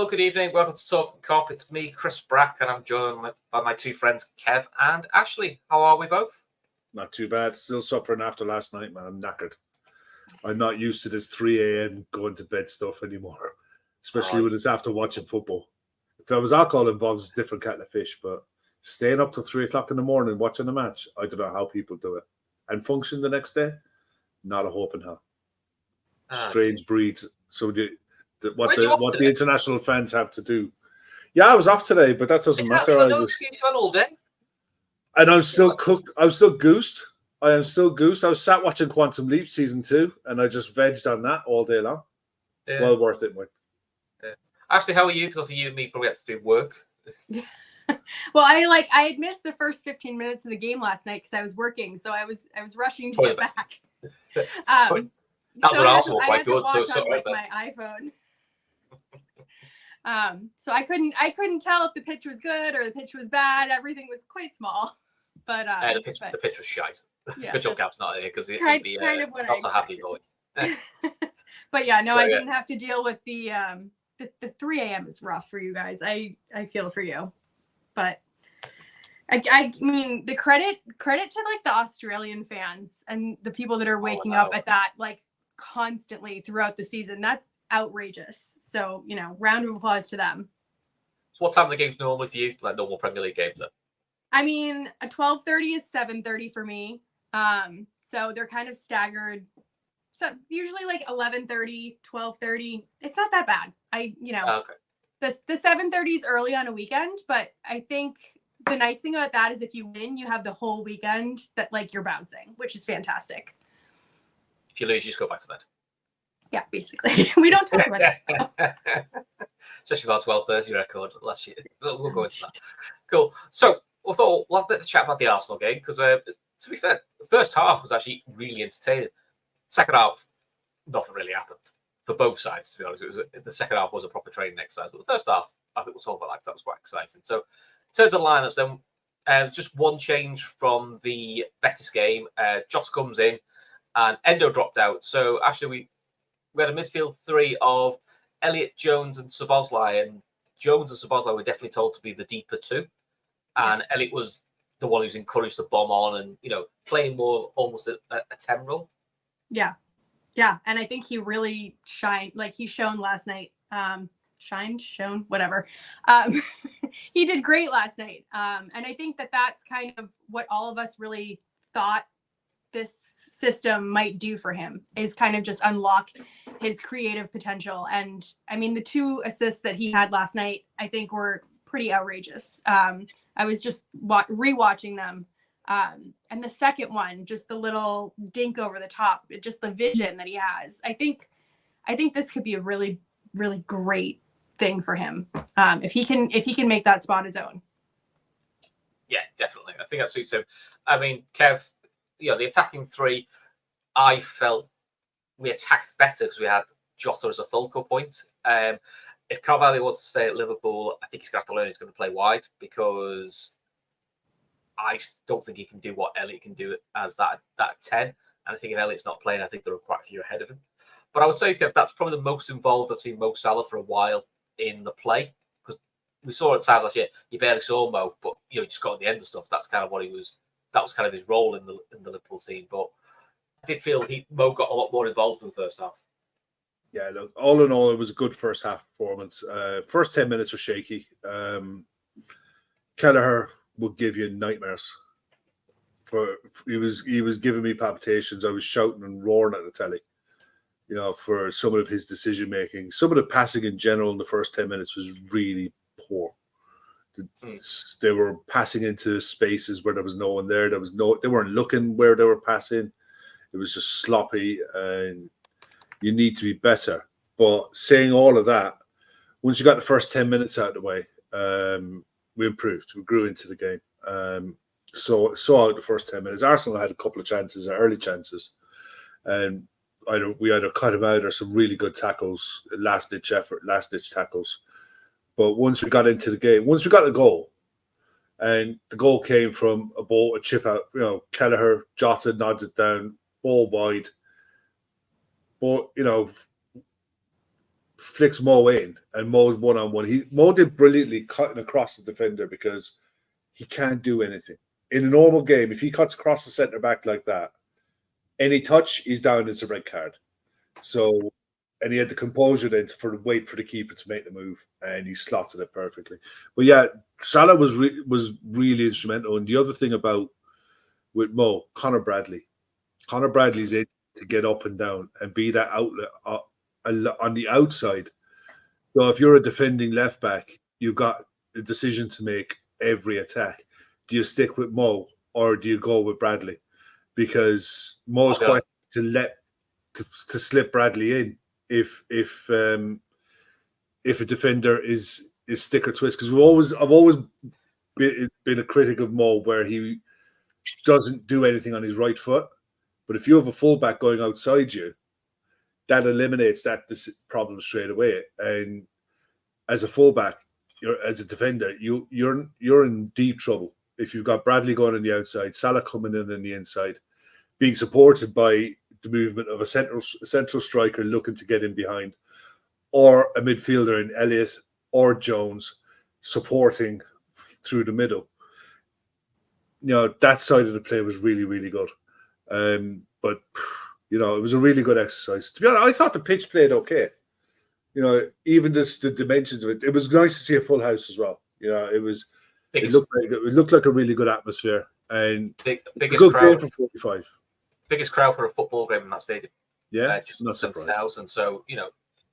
Hello, good evening. Welcome to Talkin Kop. It's me, Chris Brack, and I'm joined by my two friends, Kev and Ashley. How are we both? Not too bad. Still suffering after last night, man. I'm knackered. I'm not used to this 3 a.m. going to bed stuff anymore, especially when it's after watching football. If there was alcohol involved, it's a different kettle of fish, but staying up till 3 o'clock in the morning watching a match, I don't know how people do it. And function the next day, not a hope in hell. Strange breeds. So what the international fans have to do. Yeah, I was off today, but that doesn't matter. I no excuse for all day. And I'm still cooked. I'm still goosed. I am still goosed. I was sat watching Quantum Leap season 2, and I just vegged on that all day long. Yeah. Well worth it, Mike. Yeah. Ashley, how are you? Because obviously you and me probably had to do work. Well, I had missed the first 15 minutes of the game last night because I was working, so I was rushing to get back. That was also quite good. So on, my iPhone. So I couldn't tell if the pitch was good or the pitch was bad. Everything was quite small, but the pitch was shite. Yeah, good job Gav's not here because he'd be also happy boy. But yeah, no, I didn't have to deal with the 3 a.m. is rough for you guys. I feel for you, but I mean the credit to like the Australian fans and the people that are waking up at that like constantly throughout the season. That's outrageous. So, round of applause to them. So what time of the game's normally for you? Like normal Premier League games then? I mean, a 12:30 is 7:30 for me. So they're kind of staggered. So usually like 11:30, 12:30. It's not that bad. The 7:30 is early on a weekend, but I think the nice thing about that is if you win, you have the whole weekend that like you're bouncing, which is fantastic. If you lose, you just go back to bed. Yeah, basically. We don't talk about that. Especially about 12:30 record last year. We'll go into that. Cool. So we thought we'll have a bit of a chat about the Arsenal game because, to be fair, the first half was actually really entertaining. Second half, nothing really happened for both sides, to be honest. The second half was a proper training exercise, but the first half, I think we'll talk about that was quite exciting. So in terms of the lineups, then just one change from the Betis game. Jota comes in and Endo dropped out. So actually, we had a midfield three of Elliott, Jones, and Szoboszlai. And Jones and Szoboszlai were definitely told to be the deeper two. And Elliott was the one who's encouraged to bomb on and, playing more almost a 10 role. Yeah. Yeah. And I think he really shined. Like he shone last night. Shone, whatever. He did great last night. And I think that's kind of what all of us really thought this system might do for him is kind of just unlock his creative potential. And I mean, the 2 assists that he had last night, I think were pretty outrageous. I was just rewatching them. And the second one, just the little dink over the top, just the vision that he has. I think this could be a really, really great thing for him. If he can make that spot his own. Yeah, definitely. I think that suits him. I mean, Kev, the attacking three, I felt we attacked better because we had Jota as a focal point. If Carvalho wants to stay at Liverpool, I think he's going to have to learn he's going to play wide because I don't think he can do what Elliott can do as that 10. And I think if Elliott's not playing, I think there are quite a few ahead of him. But I would say, Kev, that's probably the most involved I've seen Mo Salah for a while in the play because we saw at times last year, you barely saw Mo, but you just got at the end of stuff. That's kind of what he was. That was kind of his role in the Liverpool team. But I did feel Mo got a lot more involved in the first half. Yeah, look, all in all, it was a good first half performance. First 10 minutes were shaky. Kelleher would give you nightmares. He was giving me palpitations. I was shouting and roaring at the telly, for some of his decision making. Some of the passing in general in the first 10 minutes was really poor. They were passing into spaces where there was no one there. They weren't looking where they were passing. It was just sloppy, and you need to be better. But saying all of that, once you got the first 10 minutes out of the way, we improved. We grew into the game. So saw out the first 10 minutes. Arsenal had a couple of chances, early chances, and we either cut them out or some really good tackles, last-ditch tackles. But once we got into the game, once we got the goal, and the goal came from a chip out, Kelleher, Jota nods it down, ball wide. But, flicks Mo in, and Mo's one-on-one. Mo did brilliantly cutting across the defender because he can't do anything. In a normal game, if he cuts across the centre back like that, any touch, he's down, it's a red card. So, and he had the composure then to wait for the keeper to make the move, and he slotted it perfectly. But yeah, Salah was really instrumental. And the other thing with Mo, Conor Bradley's able to get up and down and be that outlet on the outside. So if you're a defending left back, you've got a decision to make every attack. Do you stick with Mo or do you go with Bradley? Because Mo's quite to slip Bradley in if a defender is stick or twist. Because I've always been a critic of Mo where he doesn't do anything on his right foot. But if you have a fullback going outside you, that eliminates this problem straight away. And as a fullback, as a defender, you're in deep trouble if you've got Bradley going on the outside, Salah coming in on the inside, being supported by the movement of a central striker looking to get in behind, or a midfielder in Elliott or Jones supporting through the middle. That side of the play was really, really good. But it was a really good exercise. To be honest, I thought the pitch played okay. Even the dimensions of it. It was nice to see a full house as well. It looked like a really good atmosphere and biggest good crowd for 45. Biggest crowd for a football game in that stadium. Yeah, just not 70,000. So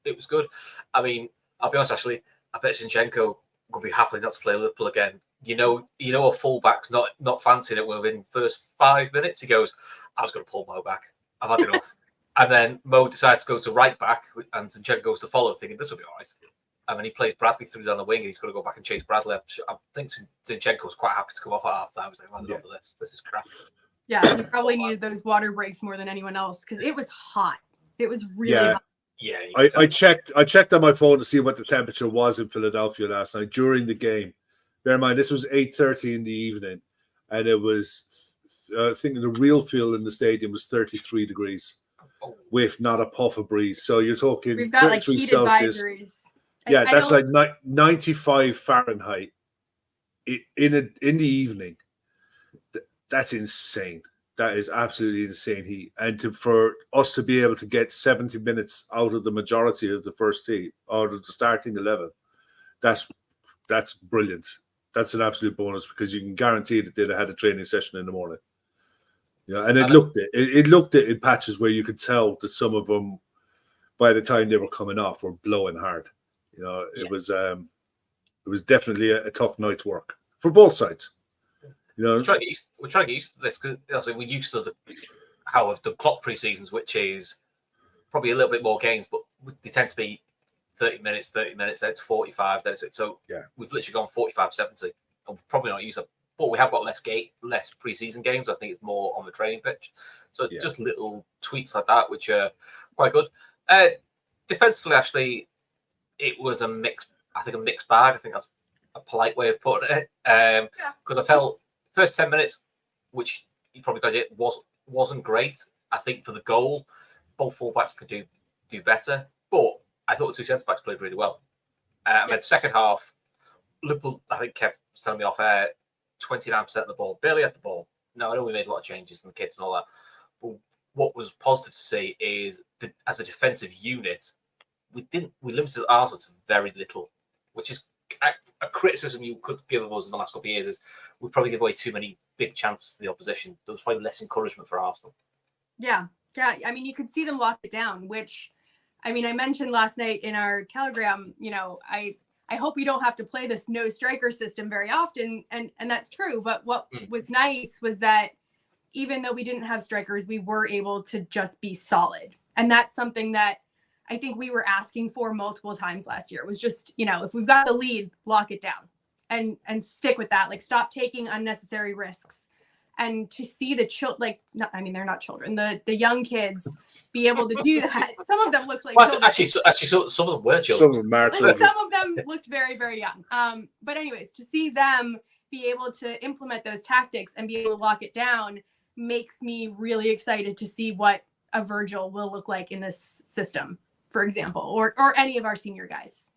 it was good. I mean, I'll be honest, Ashley. I bet Zinchenko would be happy not to play Liverpool again. A fullback's not fancying it within first 5 minutes. He goes, I was going to pull Mo back. I've had enough. And then Mo decides to go to right back, and Zinchenko goes to follow, thinking this will be all right. And then he plays Bradley through down the wing, and he's got to go back and chase Bradley. I think Zinchenko was quite happy to come off at half time. He's like, I'm enough of this. This is crap. Yeah, he probably needed those water breaks more than anyone else because it was hot. It was really hot. Yeah, I checked on my phone to see what the temperature was in Philadelphia last night during the game. Bear in mind, this was 8:30 in the evening, and it was, I think the real feel in the stadium was 33 degrees with not a puff of breeze. So you're talking we've got 33 like heat Celsius. advisories. Yeah, that's like 95 Fahrenheit in the evening. That's insane. That is absolutely insane heat. And for us to be able to get 70 minutes out of the majority of the first team, out of the starting 11, that's brilliant. That's an absolute bonus because you can guarantee that they'd have had a training session in the morning. And it looked it in patches where you could tell that some of them, by the time they were coming off, were blowing hard. It was definitely a tough night's work for both sides. We're trying to get used to this because we're used to how I've done clock pre-seasons, which is probably a little bit more games, but they tend to be 30 minutes, then it's 45, then it's so we've literally gone 45, 70, and we're probably not used to, but we have got less pre-season games. I think it's more on the training pitch. So just little tweaks like that, which are quite good. Defensively, actually, it was a mixed bag. I think that's a polite way of putting it. Because I felt first 10 minutes, which you probably got it, wasn't great. I think for the goal, both fullbacks could do better. But I thought the two centre backs played really well. And then second half, Liverpool, I think Kev was telling me off air, 29% of the ball, barely had the ball. No, I know we made a lot of changes and the kids and all that. But what was positive to see is that as a defensive unit, we limited Arsenal to very little, which is a criticism you could give of us in the last couple of years is we probably give away too many big chances to the opposition. There was probably less encouragement for Arsenal. Yeah. I mean, you could see them lock it down, which, I mean, I mentioned last night in our Telegram, I hope we don't have to play this no striker system very often. And that's true. But what was nice was that even though we didn't have strikers, we were able to just be solid. And that's something that I think we were asking for multiple times last year. It was just, if we've got the lead, lock it down and stick with that. Like, stop taking unnecessary risks. And to see the they're not children, the young kids be able to do that. Some of them looked like children. Actually, some of them were children. Some of them are children. Some of them looked very, very young. But anyways, to see them be able to implement those tactics and be able to lock it down makes me really excited to see what a Virgil will look like in this system. for example, or any of our senior guys.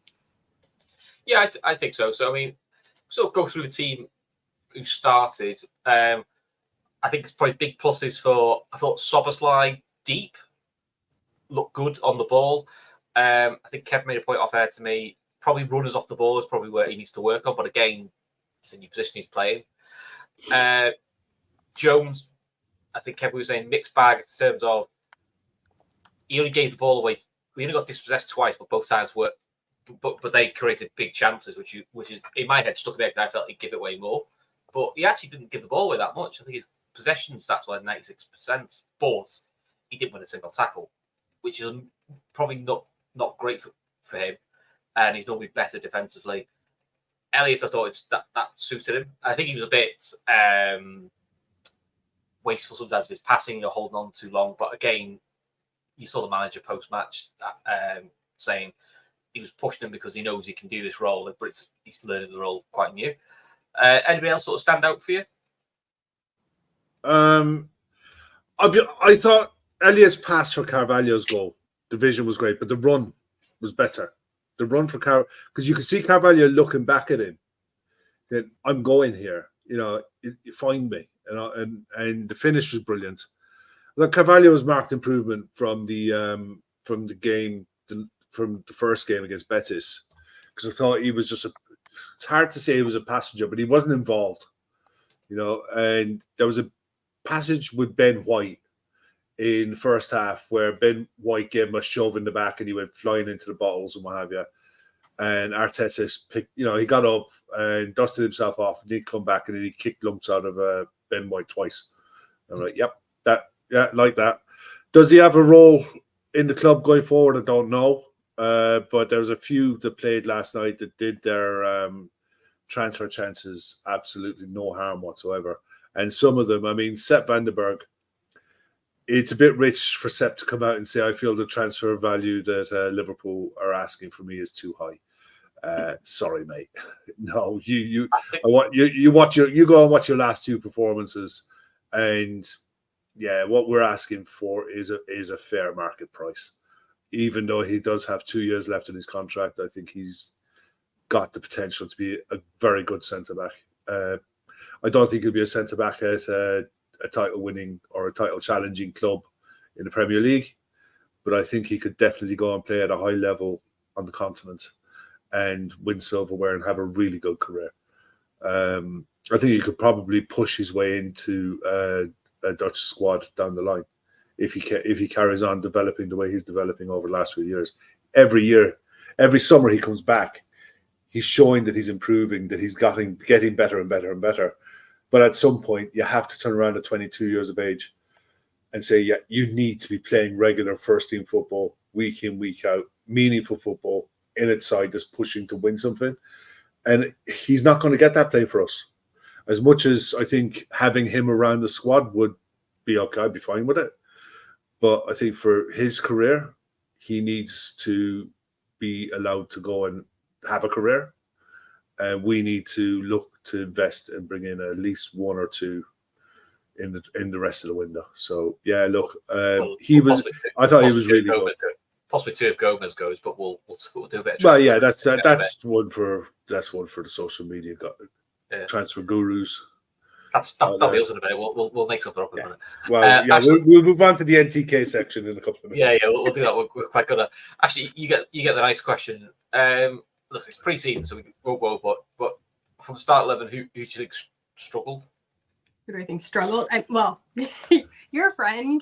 Yeah, I think so. So, I mean, sort of go through the team who started. I think it's probably big pluses for, I thought Soboslai deep looked good on the ball. I think Kev made a point off air to me. Probably runners off the ball is probably where he needs to work on. But again, it's a new position he's playing. Jones, I think Kev was saying mixed bag in terms of he only gave the ball away. We only got dispossessed twice, but both times were, but they created big chances, which is in my head stuck in there because I felt he'd give it away more. But he actually didn't give the ball away that much. I think his possession stats were 96%, but he didn't win a single tackle, which is probably not great for him. And he's normally better defensively. Elliott, I thought that suited him. I think he was a bit wasteful sometimes of his passing or holding on too long. But again, you saw the manager post-match saying he was pushing him because he knows he can do this role, but he's learning the role quite new. Anybody else sort of stand out for you? I thought Elliott's pass for Carvalho's goal, the vision was great, but the run was better. The run for because you could see Carvalho looking back at him, that I'm going here, find me, and the finish was brilliant. Look, Carvalho's marked improvement from the game, from the first game against Betis, because I thought he was just it's hard to say he was a passenger, but he wasn't involved, and there was a passage with Ben White in the first half where Ben White gave him a shove in the back and he went flying into the bottles and what have you. And Arteta picked, he got up and dusted himself off and he'd come back and then he kicked lumps out of Ben White twice. I'm like, yep, like that. Does he have a role in the club going forward? I don't know. But there's a few that played last night that did their transfer chances absolutely no harm whatsoever. And some of them, I mean, Sepp van den Berg, it's a bit rich for Sepp to come out and say, I feel the transfer value that Liverpool are asking for me is too high. Sorry, mate. No, you go and watch your last two performances, and yeah, what we're asking for is a fair market price. Even though he does have 2 years left in his contract, I think he's got the potential to be a very good centre back. I don't think he'll be a centre back at a title winning or a title challenging club in the Premier League, but I think he could definitely go and play at a high level on the continent and win silverware and have a really good career. I think he could probably push his way into a Dutch squad down the line if he carries on developing the way he's developing over the last few years. Every year, every summer he comes back, he's showing that he's improving, that he's getting better and better and better. But at some point, you have to turn around at 22 years of age and say, yeah, you need to be playing regular first-team football, week in, week out, meaningful football, in its side that's pushing to win something. And he's not going to get that play for us. As much as I think having him around the squad would be okay, I'd be fine with it. But I think for his career, he needs to be allowed to go and have a career. And we need to look to invest and bring in at least one or two in the rest of the window. So yeah, look, he was. I thought he was really good. Possibly two if Gomez goes, but we'll do a bit. Well, yeah, that's one for the social media transfer gurus. That'll be us in a minute. We'll make something up in a minute. Well, yeah, Ashley, we'll move on to the NTK section in a couple of minutes. Yeah, we'll do that. We're quite good at. Actually, you get the nice question. Look, it's pre-season, so we won't go. But from start 11, who do you think struggled? Who do I think struggled? Well, your friend,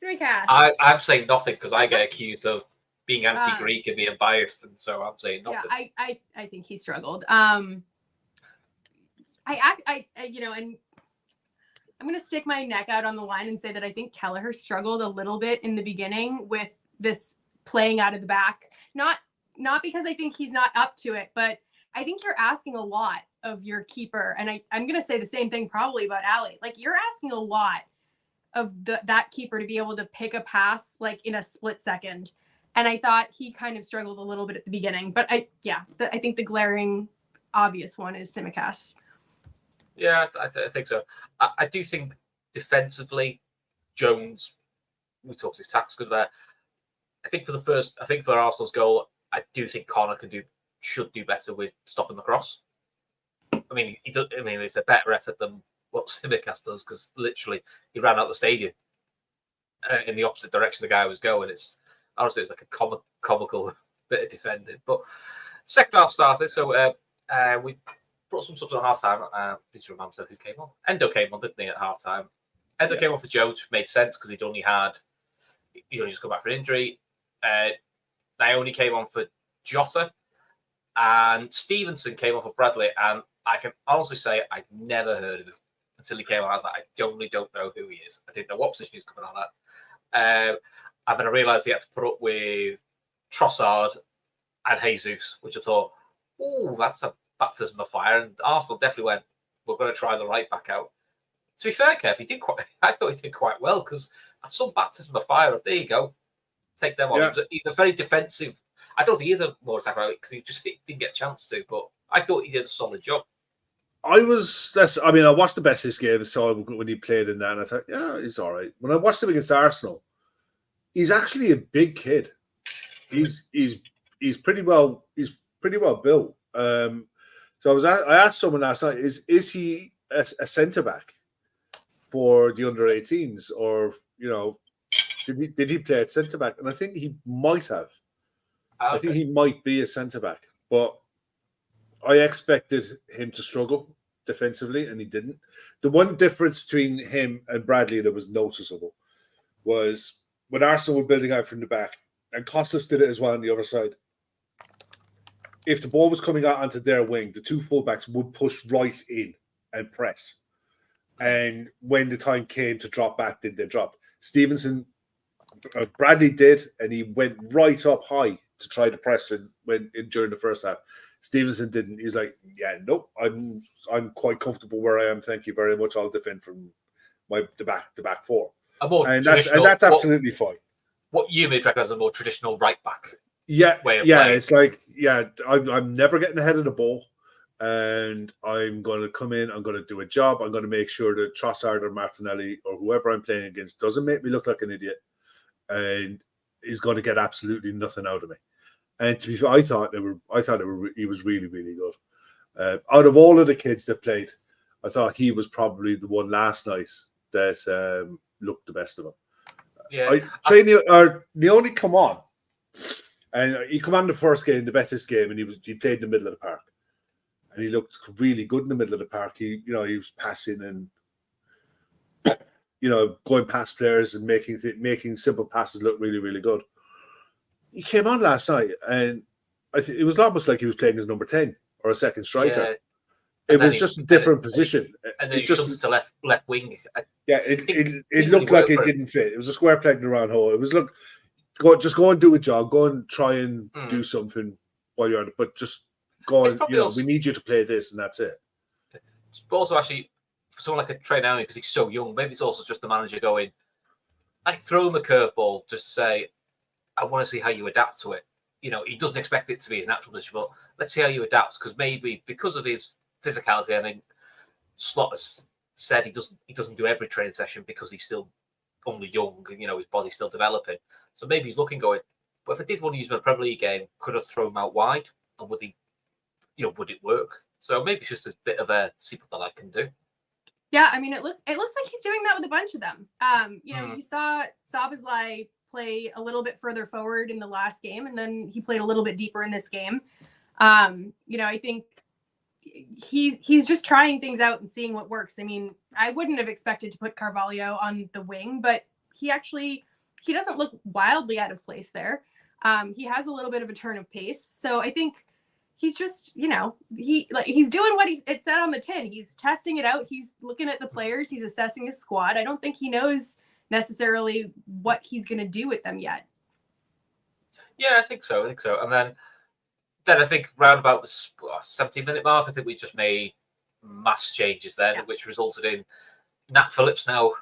Simikas. I'm saying nothing because I get accused of being anti-Greek and being biased, and so I'm saying nothing. Yeah, I think he struggled. And I'm going to stick my neck out on the line and say that I think Kelleher struggled a little bit in the beginning with this playing out of the back. Not because I think he's not up to it, but I think you're asking a lot of your keeper. And I'm going to say the same thing probably about Ali. Like, you're asking a lot of that keeper to be able to pick a pass like in a split second. And I thought he kind of struggled a little bit at the beginning. But I think the glaring obvious one is Simikas. Yeah, I think so. I do think defensively, Jones, we talked his tackles good there. think for Arsenal's goal, I do think Connor should do better with stopping the cross. I mean, it's a better effort than what Simicast does because literally he ran out the stadium in the opposite direction the guy was going. It's like a comical bit of defending. But second half started, so we brought some subs on half time. Need to remember who came on. Endo came on, didn't he, at half time? Endo came on for Jones, which made sense because he'd only just come back for an injury. Naoni came on for Jota, and Stevenson came on for Bradley. And I can honestly say I'd never heard of him until he came on. I was like, I don't know who he is. I didn't know what position he was coming on at. And then I realised he had to put up with Trossard and Jesus, which I thought, oh, that's a baptism of fire. And Arsenal definitely went, we're going to try the right back out. To be fair, Kev, I thought he did quite well because that's some baptism of fire. There you go. Take them on. Yeah. He's a very defensive. I don't think he is a more attacker because he didn't get a chance to, but I thought he did a solid job. I watched the best of this game, saw him when he played in that, and I thought, yeah, he's all right. When I watched him against Arsenal, he's actually a big kid. He's pretty well built. So I asked someone last night, is he a centre back for the under 18s, or did he play at centre back? And I think he might have. Okay. I think he might be a centre back, but I expected him to struggle defensively, and he didn't. The one difference between him and Bradley that was noticeable was when Arsenal were building out from the back, and Costas did it as well on the other side. If the ball was coming out onto their wing, the two fullbacks would push right in and press. And when the time came to drop back, did they drop? Bradley did, and he went right up high to try to press during the first half. Stevenson didn't. He's like, yeah, nope, I'm quite comfortable where I am. Thank you very much. I'll defend from the back four. That's absolutely fine. What you may track as a more traditional right back. Yeah, way of playing. It's like, I'm never getting ahead of the ball, and I'm going to come in. I'm going to do a job. I'm going to make sure that Trossard or Martinelli or whoever I'm playing against doesn't make me look like an idiot, and is going to get absolutely nothing out of me. And to be fair, I thought he was really, really good. Out of all of the kids that played, I thought he was probably the one last night that looked the best of them. Yeah, Naoni come on, and he come on the first game, the bestest game, and he played in the middle of the park, and he looked really good in the middle of the park. He was passing and going past players and making simple passes look really, really good. He came on last night, and it was almost like he was playing as number 10 or a second striker. Yeah. It was just a different position. And then he shunts to left wing. It looked like it didn't fit. It was a square peg in the round hole. It was just go and do a job. Go and try and do something while you're on it. But just go and, we need you to play this, and that's it. But also, actually, for someone like a Trey Naomi, because he's so young, maybe it's also just the manager going, throw him a curveball just to say, I want to see how you adapt to it. He doesn't expect it to be his natural position, but let's see how you adapt, because maybe because of his physicality, I think Slot has said he doesn't do every training session because he's still only young and his body's still developing. So maybe he's looking going, but if I did want to use him in a Premier League game, could I throw him out wide, and would it work? So maybe it's just a bit of a see what I can do. Yeah, I mean, it looks like he's doing that with a bunch of them. You saw Szoboszlai play a little bit further forward in the last game, and then he played a little bit deeper in this game. I think he's just trying things out and seeing what works. I mean, I wouldn't have expected to put Carvalho on the wing, but he doesn't look wildly out of place there. He has a little bit of a turn of pace, so I think he's just he's doing what it said on the tin. He's testing it out. He's looking at the players. He's assessing his squad. I don't think he knows necessarily what he's going to do with them yet. Yeah, I think so. And then I think round about the 17-minute mark, I think we just made mass changes then, which resulted in Nat Phillips now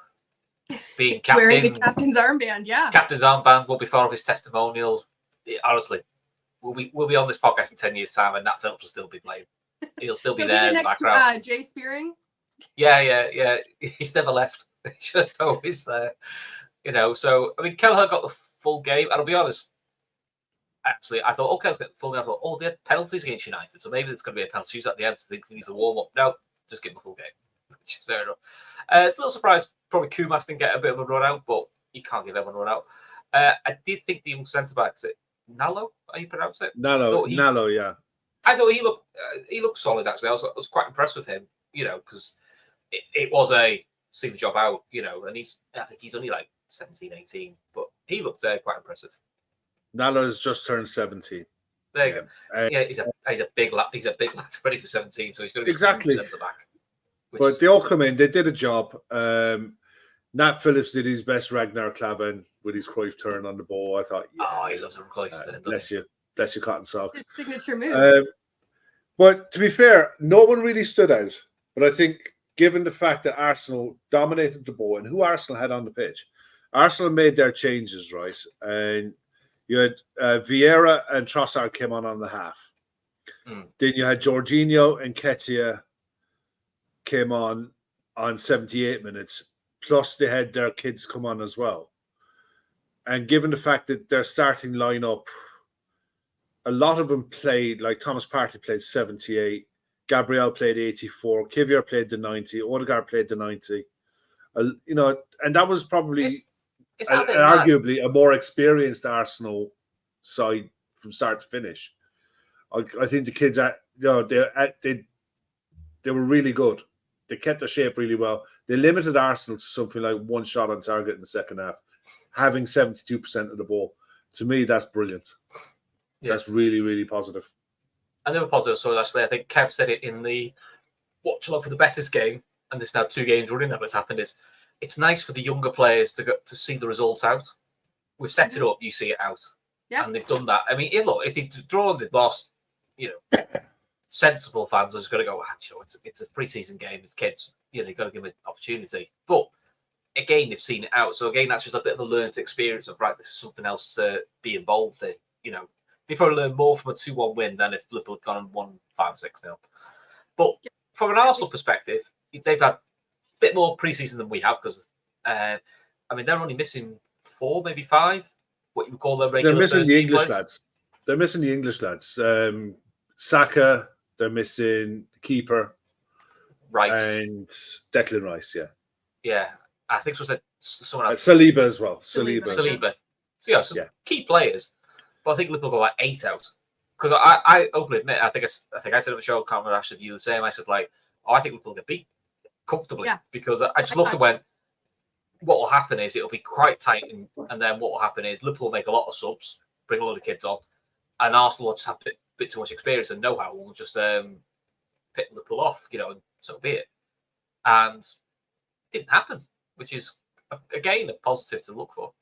being captain. Wearing the captain's armband, yeah. Captain's armband will be part of his testimonial. Honestly, we'll be on this podcast in 10 years' time, and Nat Phillips will still be playing. He'll still be there in the background. Jay Spearing? Yeah. He's never left. He's just always there. So, I mean, Kelleher got the full game, and I'll be honest, actually, I thought, okay, I was getting full game. I thought, oh, they had penalties against United, so maybe there's going to be a penalty at the end. So thinks he needs a warm up. No, just give him a full game. Which is fair enough. It's a little surprised. Probably Kumas didn't get a bit of a run out, but you can't give everyone a run out. I did think the young centre back, is it Nalo? How you pronounce it? Nalo, yeah. I thought he looked solid actually. I was quite impressed with him, because it was a see the job out, and I think he's only like 17, 18, but he looked quite impressive. Nalo has just turned 17. There you go. Yeah, he's a big lad. He's a big lad, ready for 17, so he's going to be exactly centre back. But they all come in. They did a job. Nat Phillips did his best Ragnar Klavan with his Cruyff turn on the ball. I thought, he loves a Cruyff turn. Bless you, cotton socks. His signature move. But to be fair, no one really stood out. But I think, given the fact that Arsenal dominated the ball and who Arsenal had on the pitch, Arsenal made their changes, right? And you had Vieira and Trossard came on the half. Then you had Jorginho and Ketia came on 78 minutes. Plus, they had their kids come on as well. And given the fact that their starting lineup, a lot of them played, like Thomas Partey played 78, Gabriel played 84, Kivior played the 90, Odegaard played the 90. And that was probably arguably a more experienced Arsenal side from start to finish. I think the kids, they were really good. They kept their shape really well. They limited Arsenal to something like one shot on target in the second half, having 72% of the ball. To me, that's brilliant. Yeah. That's really, really positive. Another positive, so actually, I think Kev said it in the watch along for the Betis game, and there's now 2 games running that what's happened is it's nice for the younger players to see the results out. We've set it up, you see it out. Yeah. And they've done that. I mean, look, if they'd drawn, they'd lost, sensible fans are just going to go, it's a pre-season game, it's kids, you've got to give them an opportunity. But again, they've seen it out. So again, that's just a bit of a learned experience of, right, this is something else to be involved in. They probably learn more from a 2-1 win than if Liverpool had gone and won 5-6-0. But from an Arsenal perspective, they've had a bit more pre-season than we have because, they're only missing 4, maybe 5, what you would call their regular. They're missing the English lads. They're missing the English lads. Saka, they're missing the keeper. Rice. And Declan Rice, yeah. Yeah, I think so. Someone else. Saliba as well. Saliba. So key players. But I think Liverpool got 8 out. Because I openly admit, I think I said on the show, I can't remember actually view the same. I said, I think Liverpool get beat comfortably. Yeah. Because I just looked and went, what will happen is it'll be quite tight. And then what will happen is Liverpool make a lot of subs, bring a lot of kids on. And Arsenal will just have a bit too much experience and know-how. We'll just pick Liverpool off, and so be it. And it didn't happen, which is, again, a positive to look for.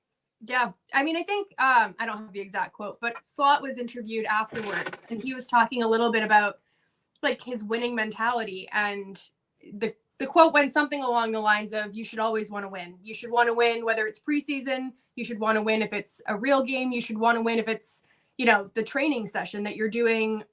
Yeah. I think, I don't have the exact quote, but Slot was interviewed afterwards and he was talking a little bit about his winning mentality. And the quote went something along the lines of, you should always want to win. You should want to win, whether it's preseason, you should want to win if it's a real game. You should want to win if it's, the training session that you're doing,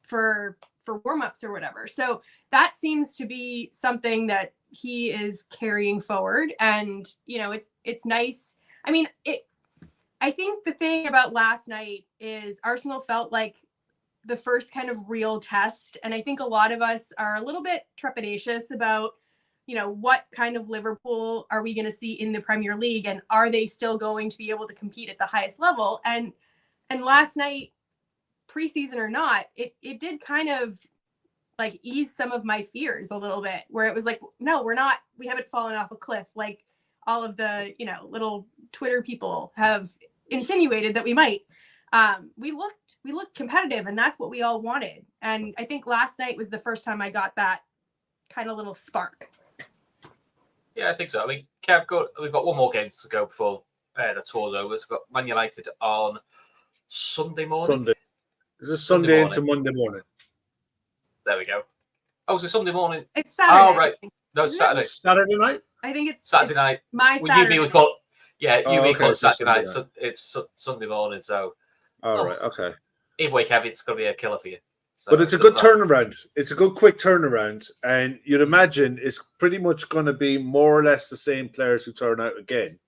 for warm-ups or whatever. So that seems to be something that he is carrying forward. And, it's nice. I think the thing about last night is Arsenal felt like the first kind of real test. And I think a lot of us are a little bit trepidatious about, what kind of Liverpool are we going to see in the Premier League? And are they still going to be able to compete at the highest level? And last night, preseason or not, it did kind of ease some of my fears a little bit, where it was no, we haven't fallen off a cliff. All of the, little Twitter people have insinuated that we might. We looked competitive, and that's what we all wanted. And I think last night was the first time I got that kind of little spark. Yeah, I think so. Kev, we've got one more game to go before the tour's over. So we've got Man United on Sunday morning. Is it Sunday into Monday morning? There we go. Oh, is it Sunday morning? It's Saturday. Oh, right. No, it's Saturday. Saturday night? I think it's Saturday night. My Saturday. You call it Saturday night. So it's Sunday morning. So. All right. Okay. Either way, Kev, it's going to be a killer for you. So but it's a good turnaround. It's a good quick turnaround, and you'd imagine it's pretty much going to be more or less the same players who turn out again.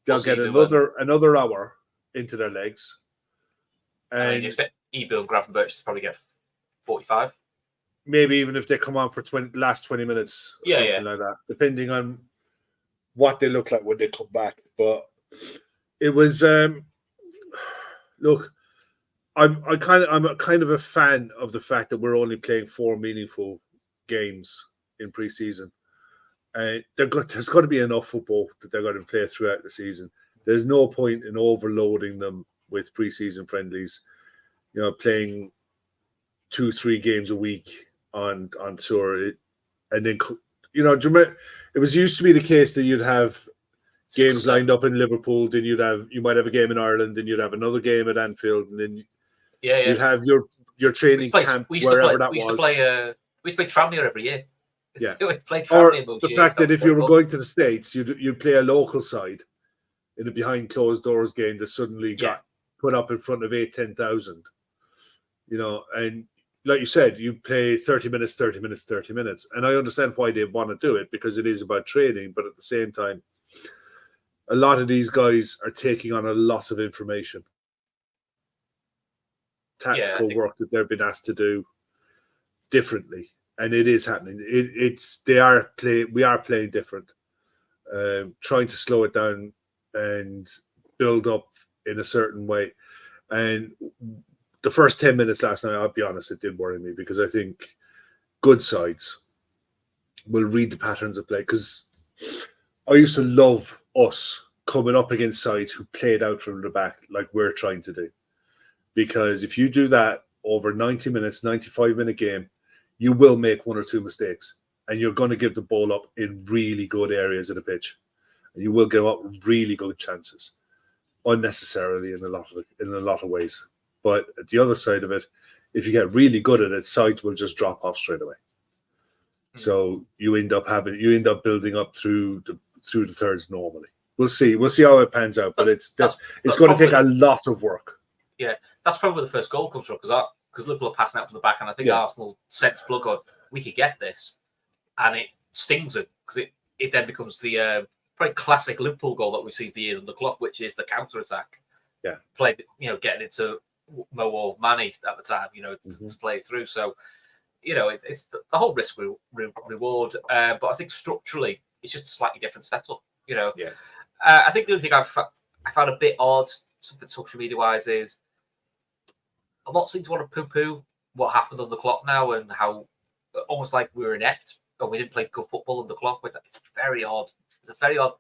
They'll get another hour into their legs. And you expect Ebel and Gravenberch to probably get 45. Maybe even if they come on for last 20 minutes or something like that, depending on what they look like when they come back. But it was look, I'm kind of a fan of the fact that we're only playing 4 meaningful games in preseason. There's got to be enough football that they're going to play throughout the season. There's no point in overloading them with preseason friendlies, playing 2-3 games a week on tour, and then it was used to be the case that you'd have games lined up in Liverpool, then you might have a game in Ireland, then you'd have another game at Anfield, and then you'd have your training camp wherever that was. We used to play Tranmere every year. Yeah, we played or Tranmere the fact that if you were going to the States, you'd play a local side in a behind closed doors game that suddenly got put up in front of 8,000-10,000. And like you said, you play 30 minutes, 30 minutes, 30 minutes. And I understand why they want to do it, because it is about training. But at the same time, a lot of these guys are taking on a lot of information. Tactical work that they've been asked to do differently. And it is happening. We are playing different. Trying to slow it down and build up in a certain way. And the first 10 minutes last night, I'll be honest, it did worry me, because I think good sides will read the patterns of play. Because I used to love us coming up against sides who played out from the back like we're trying to do. Because if you do that over 90 minutes, 95-minute game, you will make 1 or 2 mistakes. And you're going to give the ball up in really good areas of the pitch. And you will give up really good chances unnecessarily in a lot of ways. But at the other side of it, if you get really good at it, sides will just drop off straight away. So you end up building up through the thirds normally. We'll see how it pans out, but it's going to take a lot of work. Yeah, that's probably where the first goal comes from, because Liverpool are passing out from the back, and I think Arsenal sets plug on, we could get this, and it stings them, because it then becomes the probably classic Liverpool goal that we've seen for years on the clock, which is the counter attack. Yeah, getting it to Mo or Manny at the time, to play through. So, it's the whole risk reward. But I think structurally, it's just a slightly different setup. I think the only thing I found a bit odd, something social media wise, is I'm not seem to want to poo-poo what happened on the clock now, and how almost like we were inept and we didn't play good football on the clock. But it's very odd. It's a very odd.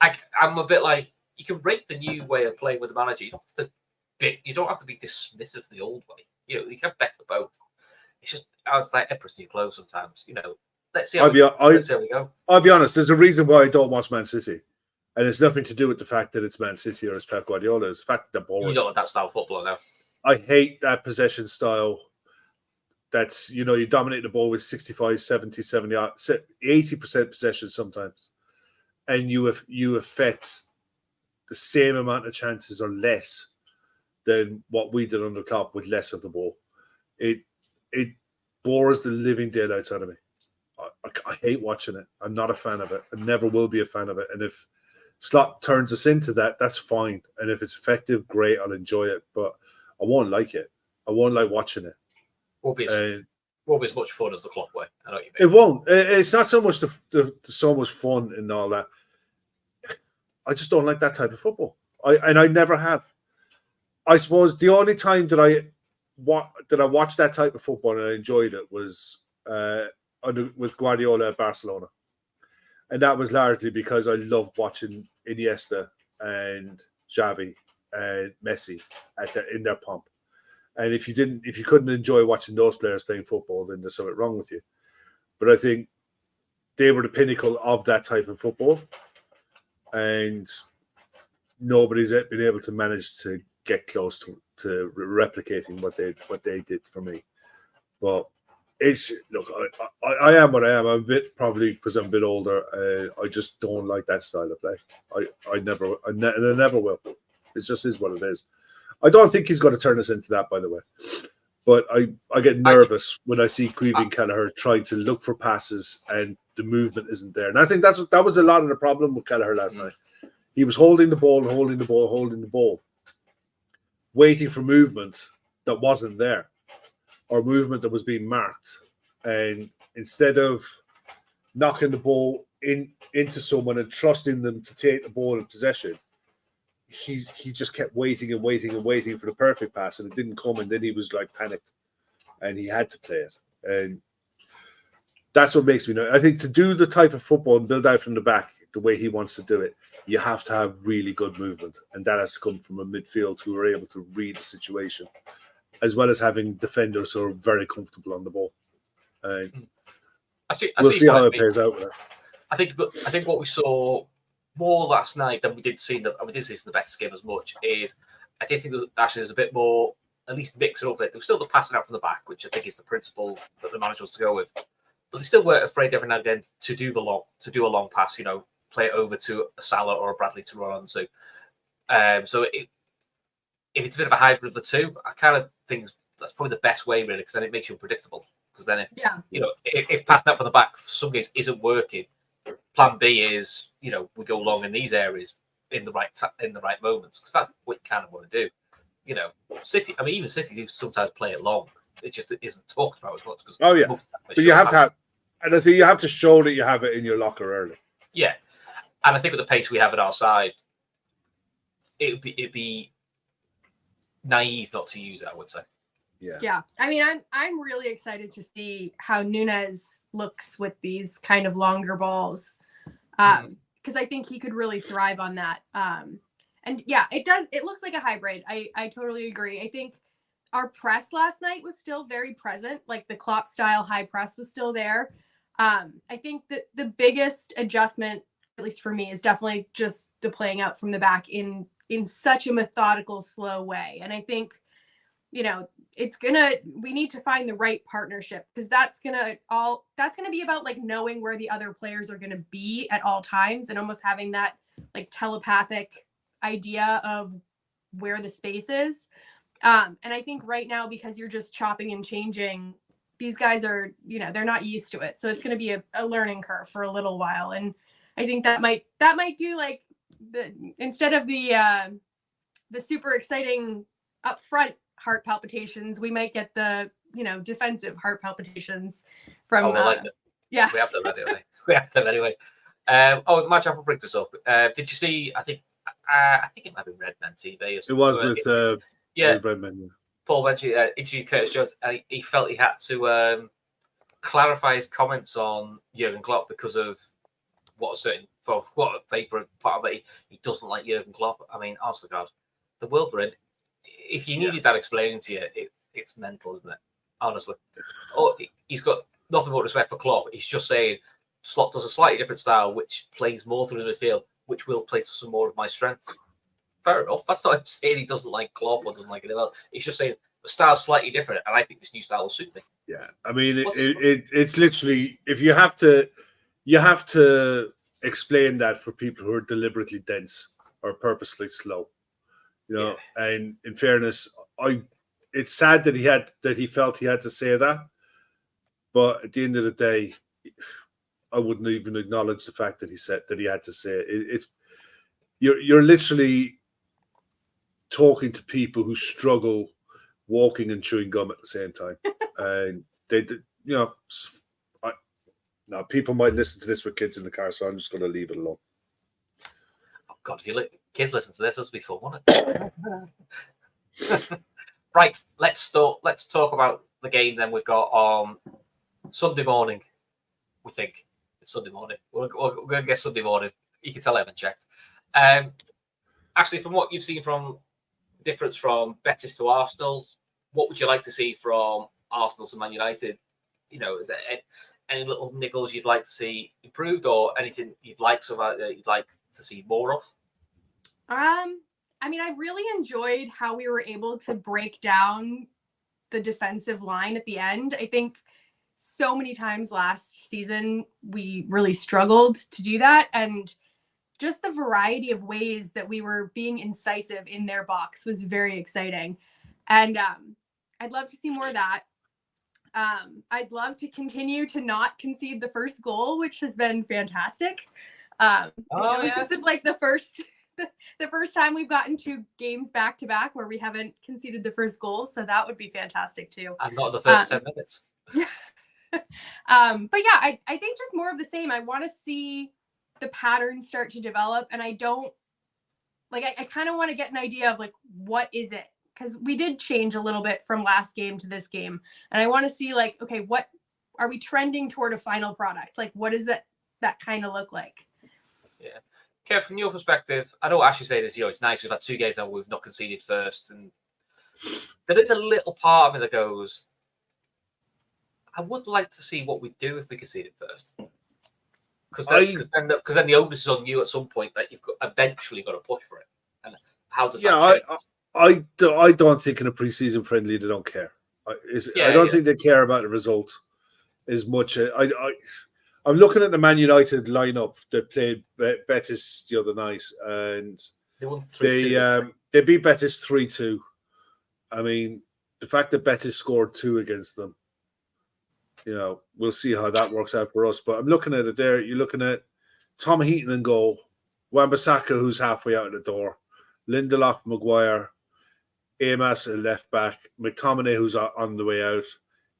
I'm a bit like, you can rate the new way of playing with the manager. You don't have to be dismissive of the old way. You can bet for both. It's just, I was like Emperor's New Clothes sometimes. Let's see how we go. I'll be honest. There's a reason why I don't watch Man City, and it's nothing to do with the fact that it's Man City or it's Pep Guardiola. It's the fact that they're boring. You don't want that style of football now. I hate that possession style. That's, you dominate the ball with 65, 70, 70, 80% possession sometimes, and you affect the same amount of chances or less than what we did under Klopp with less of the ball. It bores the living daylights out of me. I hate watching it. I'm not a fan of it. I never will be a fan of it. And if Slot turns us into that, that's fine. And if it's effective, great. I'll enjoy it. But I won't like it. I won't like watching it. Won't be as much fun as the Klopp way. I know what you It mean. won't. It's not so much so much fun and all that. I just don't like that type of football. I never have. I suppose the only time that I watched that type of football and I enjoyed it was with Guardiola at Barcelona, and that was largely because I loved watching Iniesta and Xavi and Messi in their pomp. And if you couldn't enjoy watching those players playing football, then there's something wrong with you. But I think they were the pinnacle of that type of football, and nobody's been able to manage to get close to replicating what they did for me. But I am what I am. I'm a bit, probably because I'm a bit older. I just don't like that style of play. I never will. It just is what it is. I don't think he's going to turn us into that, by the way. But I get nervous when I see Caoimhín Kelleher trying to look for passes and the movement isn't there. And I think that was a lot of the problem with Kelleher last night. He was holding the ball. waiting for movement that wasn't there, or movement that was being marked. And instead of knocking the ball into someone and trusting them to take the ball in possession, he just kept waiting and waiting and waiting for the perfect pass, and it didn't come, and then he was like panicked, and he had to play it. And that's what makes me know. I think to do the type of football and build out from the back the way he wants to do it, you have to have really good movement, and that has to come from a midfield who are able to read the situation, as well as having defenders who are very comfortable on the ball. We'll see how it plays out with that. I think what we saw more last night than we did see in the best game as much is I did think actually there was a bit more, at least mixing up it. There was still the passing out from the back, which I think is the principle that the manager wants to go with. But they still weren't afraid every now and then to do a long pass, play it over to a Salah or a Bradley to run on to. So if it's a bit of a hybrid of the two, I kind of think that's probably the best way, really, because then it makes you unpredictable. Because then, if passing out from the back for some games isn't working, plan B is, we go long in these areas in the right moments, because that's what you kind of want to do. City, even City do sometimes play it long. It just isn't talked about as much. But you have to have, and I think you have to show that you have it in your locker early. Yeah, and I think with the pace we have at our side, it'd be naive not to use it, I would say. Yeah. I'm really excited to see how Nunez looks with these kind of longer balls, because I think he could really thrive on that. And yeah, it looks like a hybrid. I totally agree. I think our press last night was still very present, like the Klopp style high press was still there. I think that the biggest adjustment, at least for me, is definitely just the playing out from the back in such a methodical, slow way. And I think, we need to find the right partnership, because that's gonna be about like knowing where the other players are gonna be at all times, and almost having that like telepathic idea of where the space is. And I think right now, because you're just chopping and changing, these guys are, they're not used to it. So it's going to be a learning curve for a little while. And I think that might do like instead of the super exciting upfront heart palpitations, we might get the, defensive heart palpitations from, yeah. We have them anyway. Match up will bring this up. Did you see, I think it might be Redman TV or something. It was with, Redman. Paul mentioned interviewed Curtis Jones, and he felt he had to clarify his comments on Jurgen Klopp because of what a paper part of it. He doesn't like Jurgen Klopp. Honestly, God, the world we're in. If you needed that explaining to you, it's mental, isn't it? Honestly, he's got nothing but respect for Klopp. He's just saying Slot does a slightly different style, which plays more through the midfield, which will play to some more of my strengths. Fair enough. That's not him saying he doesn't like Klopp or doesn't like anything else. He's just saying the style's slightly different, and I think this new style will suit me. Yeah, it's literally, if you have to explain that for people who are deliberately dense or purposely slow, And in fairness, it's sad that he felt he had to say that, but at the end of the day, I wouldn't even acknowledge the fact that he said that he had to say it. You're literally talking to people who struggle walking and chewing gum at the same time, and now people might listen to this with kids in the car, so I'm just going to leave it alone. Oh God, if kids listen to this will be fun, won't it? Right, let's talk about the game then we've got on Sunday morning. We think it's Sunday morning. We're going to get Sunday morning. You can tell I haven't checked. Actually, from what you've seen from difference from Betis to Arsenal, what would you like to see from Arsenal to Man United? Is there any little niggles you'd like to see improved, or anything you'd like to see more of? I really enjoyed how we were able to break down the defensive line at the end. I think so many times last season we really struggled to do that, and just the variety of ways that we were being incisive in their box was very exciting. And I'd love to see more of that. I'd love to continue to not concede the first goal, which has been fantastic. This is like the the first time we've gotten 2 games back to back where we haven't conceded the first goal. So that would be fantastic too. And not the first 10 minutes. But yeah, I think just more of the same. I want to see the patterns start to develop, and I don't like, I kind of want to get an idea of like, what is it? Because we did change a little bit from last game to this game. And I want to see like, okay, what are we trending toward a final product? Like, what does that kind of look like? Yeah. Kev, from your perspective, I know Ashley saying this, it's nice. We've had 2 games now we've not conceded first. And there is a little part of me that goes, I would like to see what we'd do if we conceded first. Because then the onus is on you at some point that you've eventually got to push for it. And how does that change? I don't think in a preseason friendly they don't care. I don't think they care about the result as much. I'm looking at the Man United lineup that played Betis the other night, and they won 3-2. They beat Betis 3-2. I mean, the fact that Betis scored 2 against them, we'll see how that works out for us. But I'm looking at it there. You're looking at Tom Heaton in goal, Wan-Bissaka, who's halfway out of the door, Lindelof, Maguire, Amos at left back, McTominay, who's on the way out,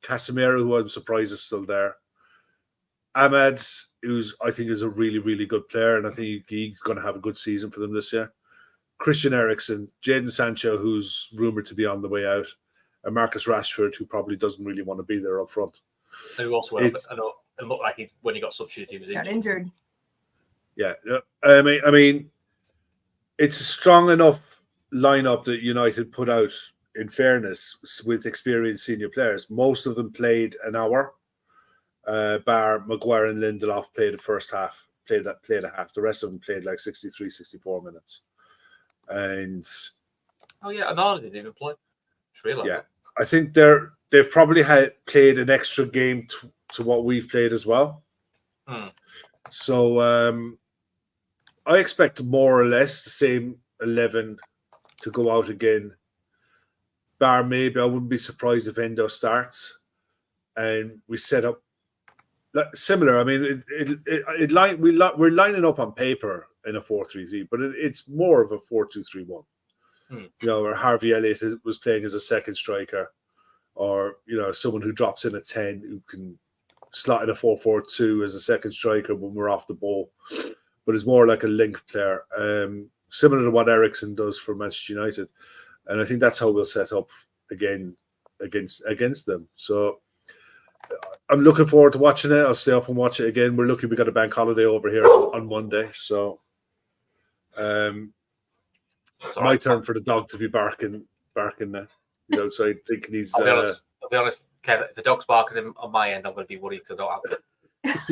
Casemiro, who I'm surprised is still there, Ahmed, who's I think is a really, really good player, and I think he's going to have a good season for them this year. Christian Eriksen, Jadon Sancho, who's rumored to be on the way out, and Marcus Rashford, who probably doesn't really want to be there up front. And who also went off, I know it looked like when he got substituted, he was injured. Yeah, I mean, it's a strong enough lineup that United put out, in fairness, with experienced senior players. Most of them played an hour, bar Maguire and Lindelof played the first half, played a half. The rest of them played like 63, 64 minutes. And Anala didn't even play. I think they've probably played an extra game to what we've played as well. So I expect more or less the same 11 to go out again. Bar maybe I wouldn't be surprised if Endo starts, and we set up similar. I mean, we're lining up on paper in a 4-3-3, but it's more of a 4-2-3-1. Where Harvey Elliott was playing as a second striker, or someone who drops in a 10 who can slot in a 4-4-2 as a second striker when we're off the ball, but is more like a link player, similar to what Eriksen does for Manchester United. And I think that's how we'll set up again against them. So I'm looking forward to watching it. I'll stay up and watch it again. We're lucky we got a bank holiday over here on Monday. So it's my turn for the dog to be barking now. So I think he's... I'll be honest, Kev, if the dog's barking on my end, I'm going to be worried because I don't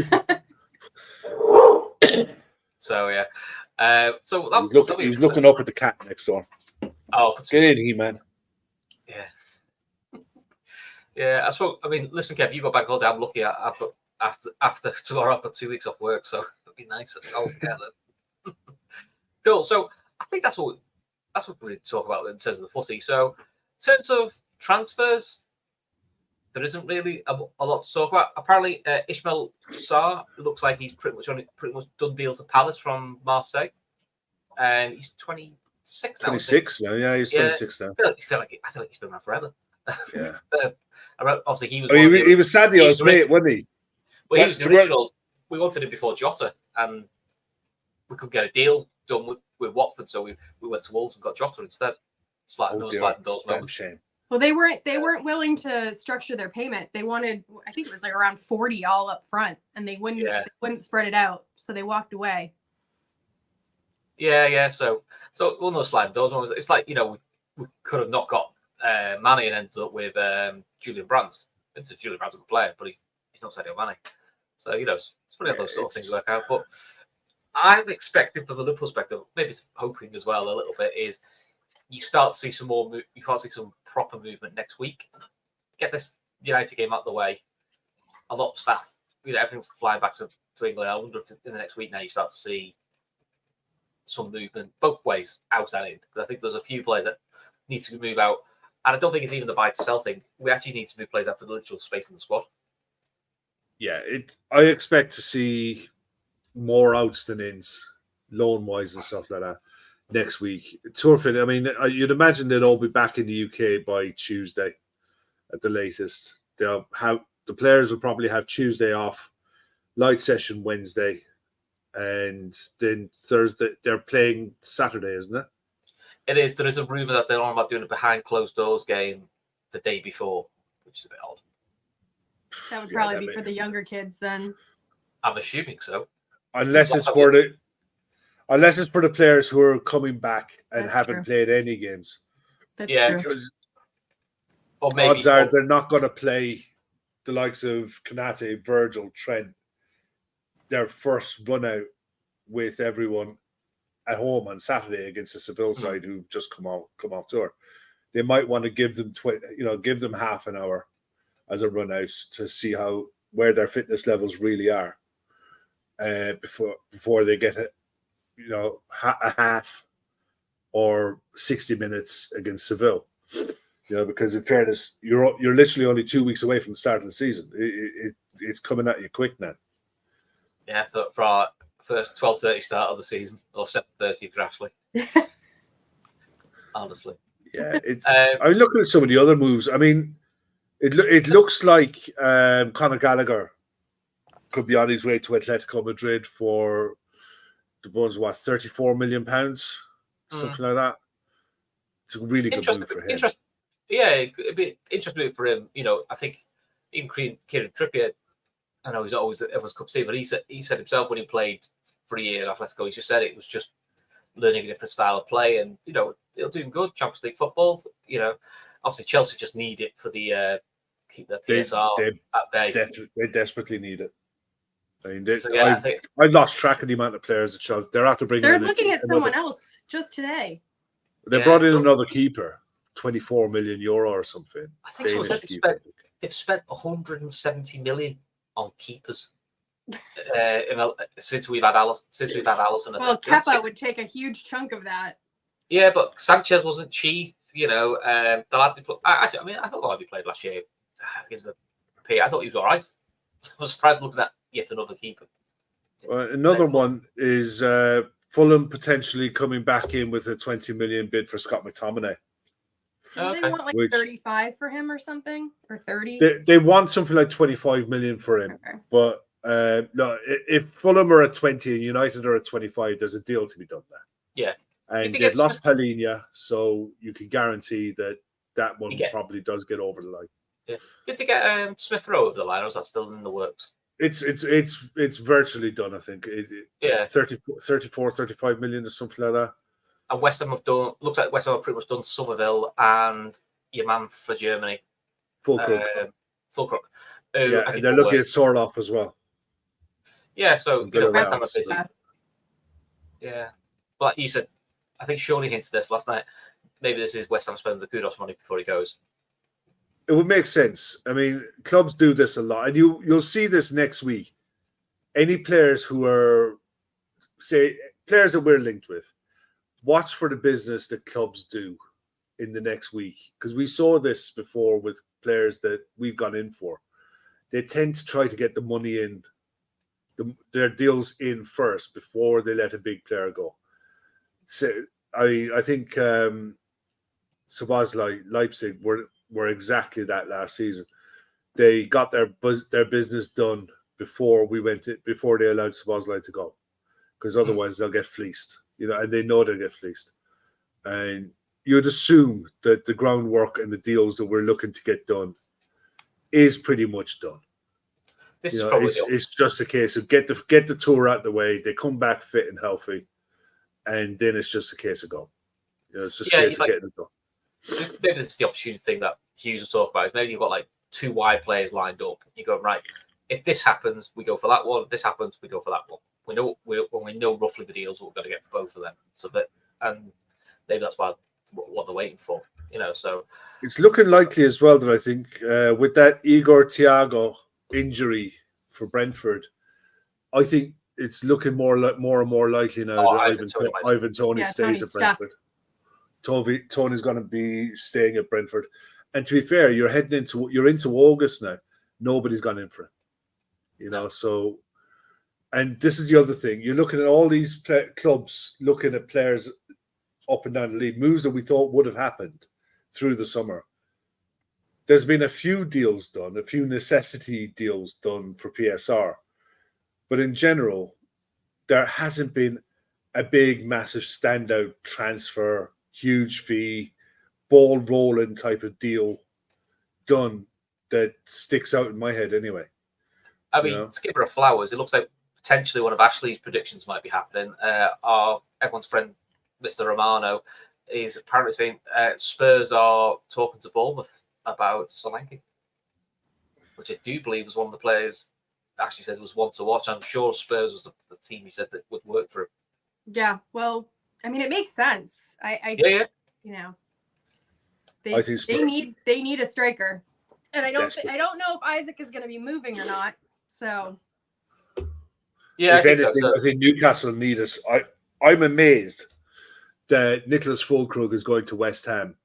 have it. So, yeah. He's looking up at the cat next door. Oh, get in here, man. Yeah. Yeah, I mean, listen, Kev, you got back holiday. I'm lucky. I've got after tomorrow, I've got 2 weeks off work, so it'd be nice. Oh, yeah, then. Cool. So I think that's what we need to talk about in terms of the footy. So in terms of transfers, there isn't really a lot to talk about. Apparently, Ismail Sarr looks like he's pretty much done deal to Palace from Marseille, and he's 26 now. 26 now, yeah, he's 26 now. I feel like he's been around forever. Yeah. Obviously, he was. He was Sadio's mate, wasn't he? Well, he was the original. We wanted him before Jota, and we couldn't get a deal done with Watford, so we went to Wolves and got Jota instead. Sliding doors moment. Shame. Well, they weren't willing to structure their payment. They wanted, I think it was like around 40 all up front, and they wouldn't spread it out, so they walked away. Yeah. So well, no sliding doors moments. It's like we could have not got Mane and ended up with Julian Brandt. It's Julian Brandt's a good player, but he's not Sadio Mane. So it's funny how those sort of things work out. But I'm expecting from the Liverpool perspective, maybe hoping as well a little bit, is you start to see some more. You can't see some proper movement next week. Get this United game out of the way. A lot of staff, everything's flying back to England. I wonder if in the next week now you start to see some movement both ways, out and in. Because I think there's a few players that need to move out, and I don't think it's even the buy to sell thing. We actually need to move players out for the literal space in the squad. Yeah, I expect to see more outs than ins, loan wise and stuff like that. next week. Tour fin. I mean, you'd imagine they'll all be back in the UK by Tuesday at the latest. They'll have the players will probably have Tuesday off, light session Wednesday, and then Thursday they're playing Saturday, isn't it? It is. There is a rumor that they're on about doing a behind closed doors game the day before, which is a bit odd. That would probably be for the younger kids then. I'm assuming so. Unless it's for the players who are coming back and That's haven't true. played any games. That's Yeah, true. Because Or maybe odds are they're not going to play the likes of Konate, Virgil, Trent, their first run out with everyone at home on Saturday against the Seville side who just come off tour. They might want to give them give them half an hour as a run out to see where their fitness levels really are before they get a half or 60 minutes against Seville. Because in fairness, you're literally only 2 weeks away from the start of the season. It's coming at you quick now. Yeah, for our first 12:30 start of the season, or 7:30 for Ashley. Honestly. Yeah, I'm looking at some of the other moves. I mean, it looks like Conor Gallagher could be on his way to Atletico Madrid for the ones, £34 million, something like that. It's a really good move for him. Yeah, it'd be interesting for him. I think even Kieran Trippier, I know he's always everyone's cup of tea, but he said himself when he played for a year at Atletico, he just said it was just learning a different style of play, and it'll do him good. Champions League football, obviously Chelsea just need it for the keep their PSR at bay. They desperately need it. I mean, I've lost track of the amount of players at Chelsea. They're after bringing. They're looking at someone else just today. They brought in another keeper, €24 million or something. I think they've spent 170 million on keepers. Since we've had Alisson. Well, Kepa would take a huge chunk of that. Yeah, but Sanchez wasn't cheap. The lad I thought the lad he played last year. I thought he was all right. I was surprised looking at yet another keeper. Another one is Fulham potentially coming back in with a 20 million bid for Scott McTominay. They want like 35 for him or something, or 30. They want something like 25 million for him, okay. But no, if Fulham are at 20 and United are at 25, there's a deal to be done there. Yeah, and they've lost Palhinha, so you can guarantee that one probably does get over the line. Yeah, did they get Smith Rowe over the line, or is that still in the works? It's virtually done, I think. 34, 35 million or something like that. And West Ham looks like West Ham have pretty much done Somerville and your man for Germany. Fulkrug. Yeah, and they're looking at Sorloff as well. Yeah, so West Ham are busy. Yeah. But you said, I think Shawny hinted this last night, maybe this is West Ham spending the kudos money before he goes. It would make sense. I mean, clubs do this a lot. And you'll see this next week. Any players who are, say, players that we're linked with, watch for the business that clubs do in the next week. Because we saw this before with players that we've gone in for. They tend to try to get the money in, their deals in first before they let a big player go. So I think Szoboszlai, Leipzig were exactly that last season. They got their business done before they allowed Szoboszlai to go, because otherwise they'll get fleeced, and they know they'll get fleeced. And you'd assume that the groundwork and the deals that we're looking to get done is pretty much done. It's just a case of get the tour out the way. They come back fit and healthy, and then it's just a case of go. It's just a case of getting it done. Maybe this is the opportunity thing that Hughes will talk about. Is maybe you've got like two wide players lined up. You go, right, if this happens, we go for that one. If this happens, we go for that one. We know roughly the deals we're going to get for both of them. And maybe that's what they're waiting for. So it's looking likely as well that I think with that Igor Thiago injury for Brentford, I think it's looking more and more likely now that Ivan Toney stays at Brentford. Tony's going to be staying at Brentford, and to be fair, you're into August now. Nobody's gone in for it, So, and this is the other thing: you're looking at all these clubs looking at players up and down the league, moves that we thought would have happened through the summer. There's been a few deals done, a few necessity deals done for PSR. But in general, there hasn't been a big, massive standout transfer, huge fee, ball rolling type of deal done that sticks out in my head anyway. I mean, to give her flowers, it looks like potentially one of Ashley's predictions might be happening. Everyone's friend, Mr. Romano, is apparently saying Spurs are talking to Bournemouth about Solanke, which I do believe was one of the players Ashley said was one to watch. I'm sure Spurs was the team he said that would work for him. Yeah, well, I mean, it makes sense. Yeah. You know, I think they need a striker, and I don't know if Isaac is going to be moving or not. So, yeah, if anything, I think Newcastle need us. I'm amazed that Nicholas Fulkrug is going to West Ham,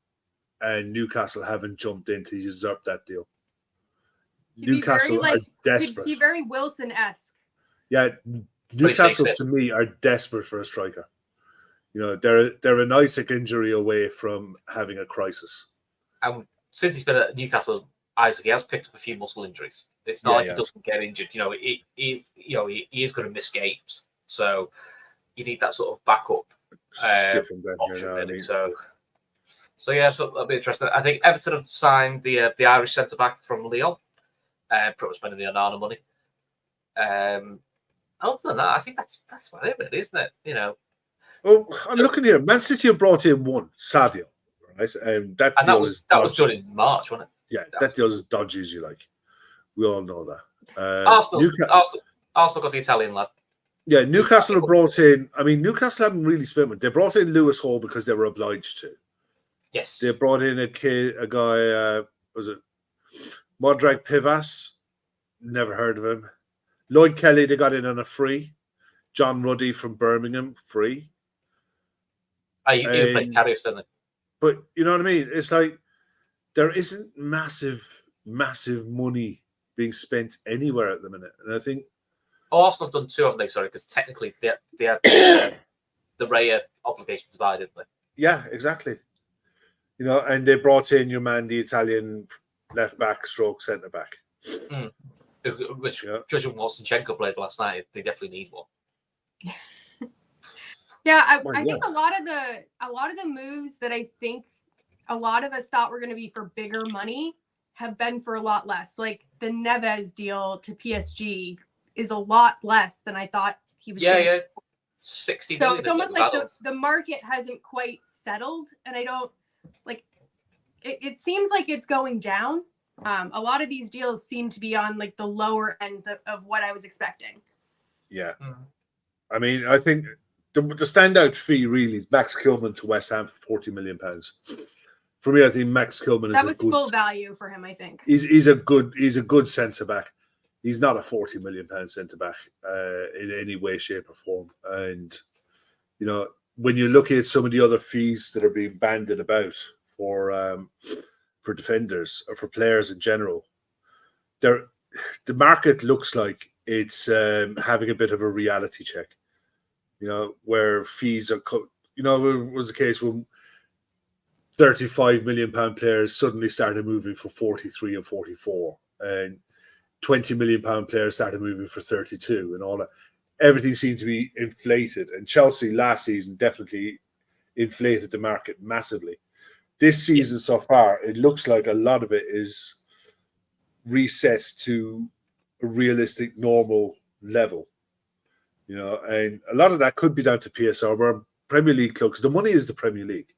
and Newcastle haven't jumped in to usurp that deal. Newcastle are desperate. He'd be very Wilson-esque. Yeah, Newcastle to me are desperate for a striker. You know, they're an Isaac injury away from having a crisis. And since he's been at Newcastle, Isaac, he has picked up a few muscle injuries. It's not like he doesn't get injured. You know, he is going to miss games. So you need that sort of backup option, really. So that'll be interesting. I think Everton have signed the Irish centre back from Lyon, pretty much spending the Onana money. Other than that, I think that's about it, really, isn't it? You know. Well, I'm looking here. Man City have brought in one, Savio, right? That was done in March, wasn't it? Yeah, that deal is dodgy as you like. We all know that. Arsenal got the Italian lad. Yeah, Newcastle have brought in. I mean, Newcastle haven't really spent much. They brought in Lewis Hall because they were obliged to. Yes. They brought in a guy. Was it Modrag Pivas? Never heard of him. Lloyd Kelly, they got in on a free. John Ruddy from Birmingham, free. You played Carrius, didn't they? But you know what I mean? It's like there isn't massive money being spent anywhere at the minute. And I think Arsenal have done two, haven't they? Sorry, because technically they have the Raya obligation to buy, didn't they? Yeah, exactly. You know, and they brought in your man, the Italian left back, stroke centre back. Which, judging what Zinchenko played last night, they definitely need one. Yeah, I think a lot of the moves that I think a lot of us thought were going to be for bigger money have been for a lot less. Like the Neves deal to PSG is a lot less than I thought he was. Yeah, 60 million. So it's almost like the market hasn't quite settled, and I don't like. It seems like it's going down. A lot of these deals seem to be on like the lower end of what I was expecting. Yeah, I mean, I think the standout fee really is Max Kilman to West Ham for £40 million. For me, I think Max Kilman that was full value for him. I think he's a good centre back. He's not a £40 million centre back in any way, shape, or form. And you know, when you look at some of the other fees that are being banded about for defenders or for players in general, the market looks like it's having a bit of a reality check. You know, where fees are you know, it was the case when £35 million players suddenly started moving for 43 and 44, and £20 million players started moving for 32, and all that. Everything seemed to be inflated, and Chelsea last season definitely inflated the market massively. This season so far, it looks like a lot of it is reset to a realistic, normal level. You know, and a lot of that could be down to PSR, where Premier League clubs, the money is the Premier League.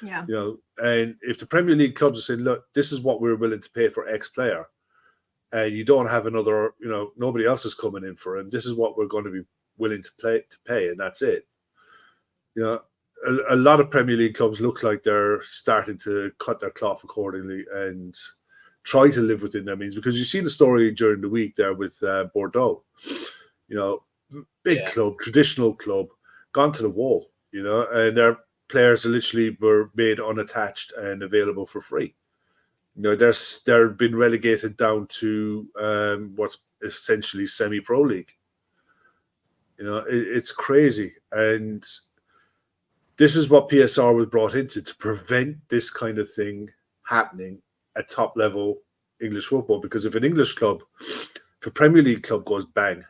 Yeah. You know, and if the Premier League clubs are saying, look, this is what we're willing to pay for X player, and you don't have another, you know, nobody else is coming in for him, this is what we're going to be willing to pay, and that's it. You know, a lot of Premier League clubs look like they're starting to cut their cloth accordingly and try to live within their means, because you've seen the story during the week there with Bordeaux. You know, big club, traditional club, gone to the wall, you know, and their players literally were made unattached and available for free. You know, they're been relegated down to what's essentially semi-pro league. You know, it's crazy. And This is what PSR was brought into, to prevent this kind of thing happening at top level English football. Because if an English club, if a Premier League club goes bang,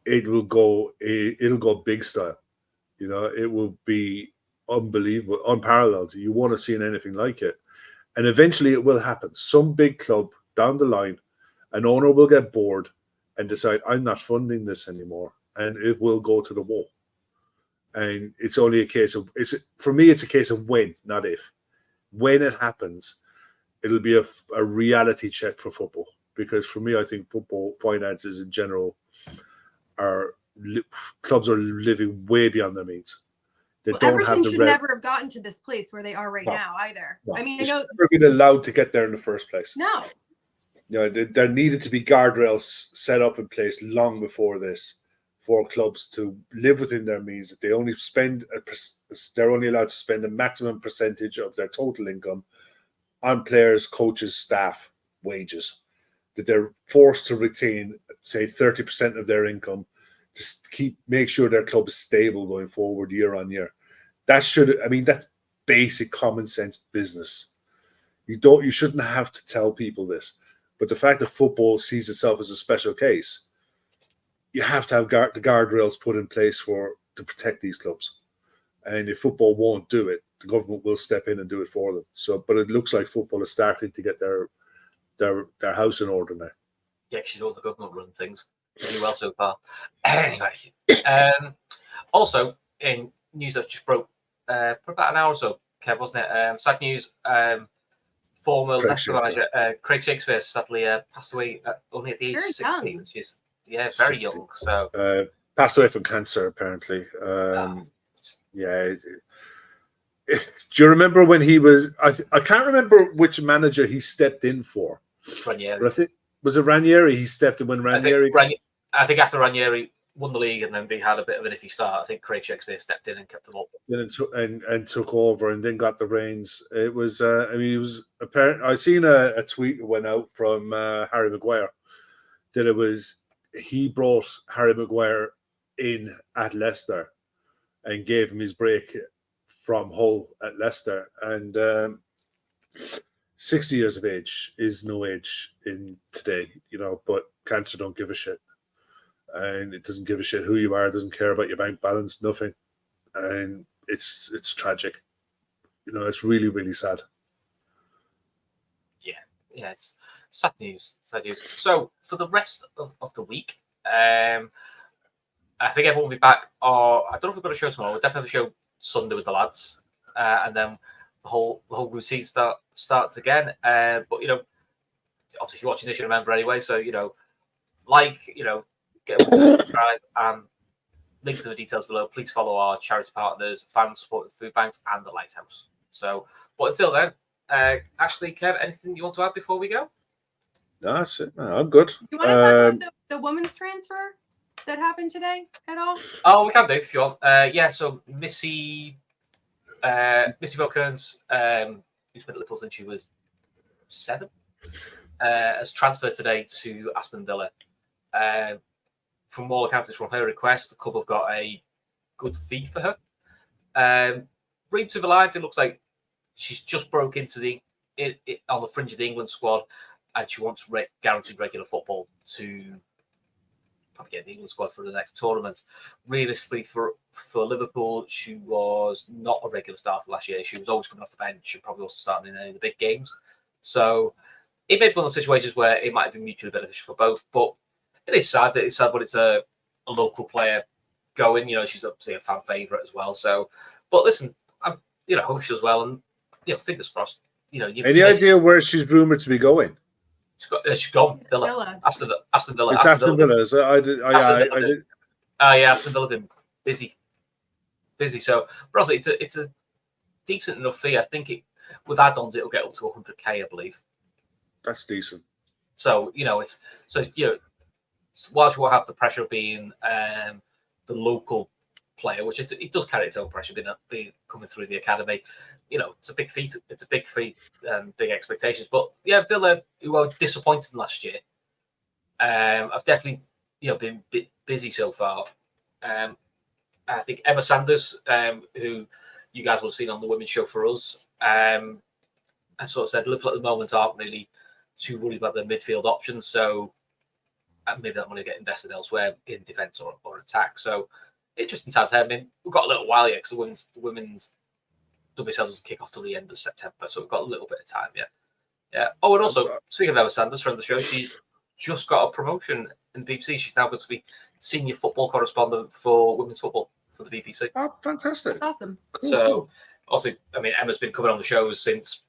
it'll go big style. You know, it will be unbelievable, unparalleled. You won't have seen anything like it. And eventually it will happen. Some big club down the line, an owner will get bored and decide, I'm not funding this anymore. And it will go to the wall. And it's only a case of, for me, it's a case of when, not if. When it happens, it'll be a reality check for football. Because for me, I think football finances in general clubs are living way beyond their means. They don't Everton have the should never have gotten to this place where they are right now either. No. I mean, They I know should never been allowed to get there in the first place. no. You know, there needed to be guardrails set up in place long before this for clubs to live within their means. That they only they're only allowed to spend a maximum percentage of their total income on players, coaches, staff, wages. That they're forced to retain, say, 30% of their income to make sure their club is stable going forward year on year. That's basic common sense business. You shouldn't have to tell people this. But the fact that football sees itself as a special case, you have to have the guardrails put in place to protect these clubs. And if football won't do it, the government will step in and do it for them. But it looks like football is starting to get their house in order now. Yeah, because the government run things really well so far. Anyway, also in news that just broke for about an hour or so, Kev, wasn't it? Sad news. Former Leicester manager Craig Shakespeare sadly passed away only at the age of 16, which is very young. So passed away from cancer apparently. Yeah. Do you remember when he was? I can't remember which manager he stepped in for. Ranieri. Was it Ranieri? He stepped in when Ranieri. I think after Ranieri won the league and then they had a bit of an iffy start, I think Craig Shakespeare stepped in and kept them up. And took over and then got the reins. It was, it was apparent. I seen a tweet went out from Harry Maguire that he brought Harry Maguire in at Leicester and gave him his break from Hull at Leicester. And 60 years of age is no age in today, but cancer don't give a shit. And it doesn't give a shit who you are, doesn't care about your bank balance, nothing. And it's tragic. It's really, really sad. Yeah, it's sad news. So for the rest of the week, I think everyone will be back. Or I don't know if we've got a show tomorrow. We'll definitely have a show Sunday with the lads, and then the whole routine starts again. But obviously, if you're watching this, you remember anyway. So get up to subscribe and link to the details below. Please follow our charity partners, fans supporting food banks, and the Lighthouse. But until then, Ashley, Kev, anything you want to add before we go? No, that's it. No, I'm good. You want to talk about the women's transfer that happened today at all? Oh, we can do if you want. So Missy Wilkins, who's been at Liverpool since she was 7, has transferred today to Aston Villa. From all accounts, it's from her request. The club have got a good fee for her. Read to the lines, it looks like she's just broke into on the fringe of the England squad, and she wants guaranteed regular football to probably get the England squad for the next tournament. Realistically, for Liverpool, she was not a regular starter last year. She was always coming off the bench and probably also starting in any of the big games. So it may be one of the situations where it might have been mutually beneficial for both, but it is sad when it's a local player going. She's obviously a fan favourite as well. So, but listen, I hope she does well, and fingers crossed. Any idea where she's rumoured to be going? She's gone. Villa. Aston Villa. It's Aston Villa. I did. Aston Villa been busy. So, but also it's a decent enough fee. I think with add-ons it'll get up to 100k, I believe. That's decent. So whilst you will have the pressure of being the local player, which it does carry its own pressure, being coming through the academy, it's a big feat. It's a big feat and big expectations. But yeah, Villa, who were disappointed last year, I've definitely been a bit busy so far. I think Emma Sanders, who you guys will have seen on the women's show for us, I sort of said Liverpool at the moment aren't really too worried about their midfield options, so maybe that money get invested elsewhere in defence or attack. So interesting time to have. I mean, we've got a little while yet because the women's WSL doesn't kick off till the end of September, so we've got a little bit of time yet. Yeah. Oh, and also speaking of Emma Sanders, friend of the show, she just got a promotion in the BBC. She's now going to be senior football correspondent for women's football for the BBC. Oh, fantastic! That's awesome. Cool, So, cool. also, I mean, Emma's been coming on the shows since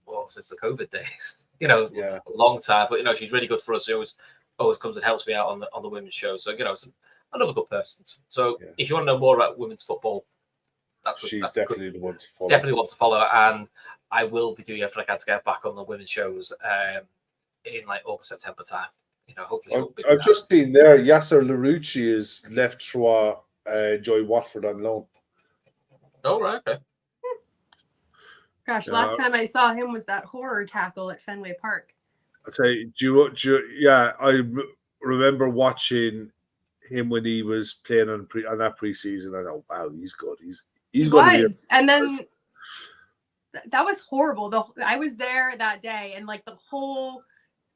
the COVID days. You know, Yeah. a long time. But you know, she's really good for us. She always comes and helps me out on the women's show. So you know, it's another good person. So if you want to know more about women's football, She's definitely the one to follow. Definitely want to follow, and I will be doing everything I can to get back on the women's shows in like August, September time. You know, hopefully. I've just seen there Yasser Larouchi is left Troyes, join Watford on loan. Oh right, okay. Gosh, last time I saw him was that horror tackle at Fenway Park. I'll tell you, I remember watching him when he was playing on that preseason. I thought, wow, he's good. He's going to be. And then that was horrible. I was there that day, and like the whole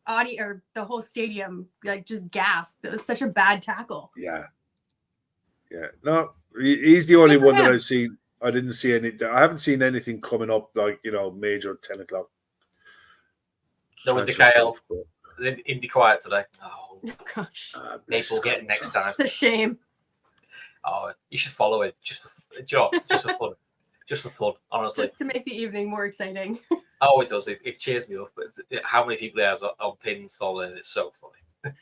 the whole stadium like just gasped. It was such a bad tackle. Yeah. No, he's the only one that I've seen. I didn't see any. I haven't seen anything coming up like major 10 o'clock. No, Indy Kyle. Indy quiet today. Oh gosh. Maybe we'll get it next time. It's a shame. Oh, you should follow it just for fun. Just for fun, honestly. Just to make the evening more exciting. Oh, it does. It cheers me up. How many people there on pins following it? It's so funny.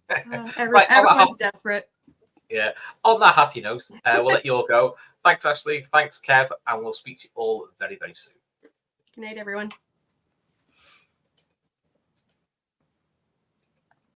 Everyone's desperate. Yeah. On that happy note, we'll let you all go. Thanks, Ashley. Thanks, Kev. And we'll speak to you all very, very soon. Good night, everyone.